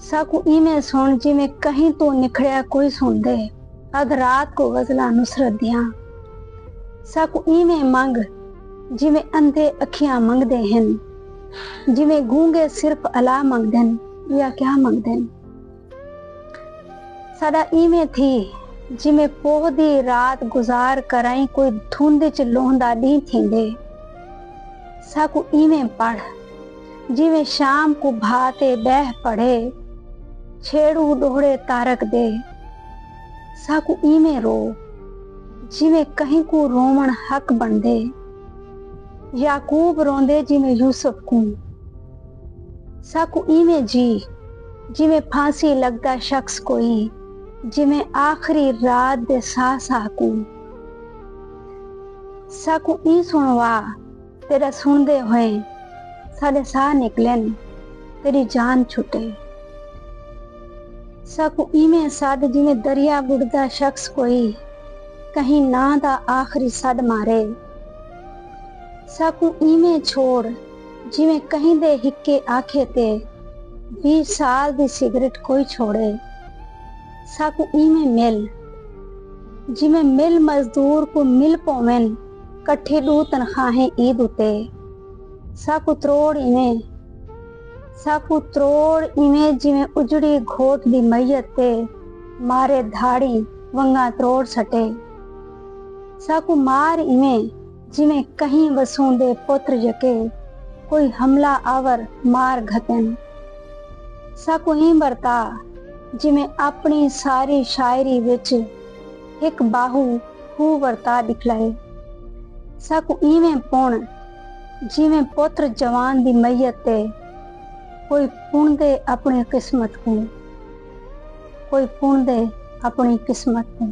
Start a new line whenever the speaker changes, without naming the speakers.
साकू इमें सुन जिमें कहीं तो निखड़िया कोई सुन दे, अध रात को गजला नुसरत दिया। साकू इमें मंग जिमें अंधे अखियां मंगदे हैं, जिमें गूंगे सिर्फ अला मंगदन या क्या मंगदन। साडा इमें थी जिमें पोह दी रात गुजार कराई कोई धुंद च लोहंदा दी थींदे। साकू इमें पढ़ जिमें शाम को भाते बह पढ़े, छेड़ू डोहड़े तारक दे। साकू इमें रो जिमें कहीं को रोमन हक बन दे, याकूब रोंदे जिमें यूसुफ को। साकू इमें जी जिमें फांसी लगदा शख्स कोई, जिमें आखिरी रात दे सा साकू। साकू ई सुनवा तेरा सुनदे होए साडे साह निकलन, तेरी जान छुटे। साकू इमें साड जिमें दरिया बुड़दा शख्स कोई, कहीं ना दा आखिरी सद मारे। साकू इमें छोड़ जिमें कहीं दे हिक्के आखे ते 20 साल दी सिगरेट कोई छोड़े। साकू इमें मिल जिमें मिल मजदूर को मिल पोवन, कट्ठे दू तनखाहें ईद उते। साकू त्रोड़ इमें जिमें उजड़ी घोट दी मैयत ते मारे धाड़ी वंगा त्रोड़ सटे। साकू मार इमें जिमें कहीं वसूंदे पुत्र जके कोई हमला आवर मार घतन। साकू ही बरता जिमें अपनी सारी शायरी विच एक बाहू हू वर्ता दिखलाए। साकू इवें पुण जिमें पुत्र जवान दी मैयत ते कोई पुण दे अपनी किस्मत को, कोई पुण दे अपनी किस्मत को।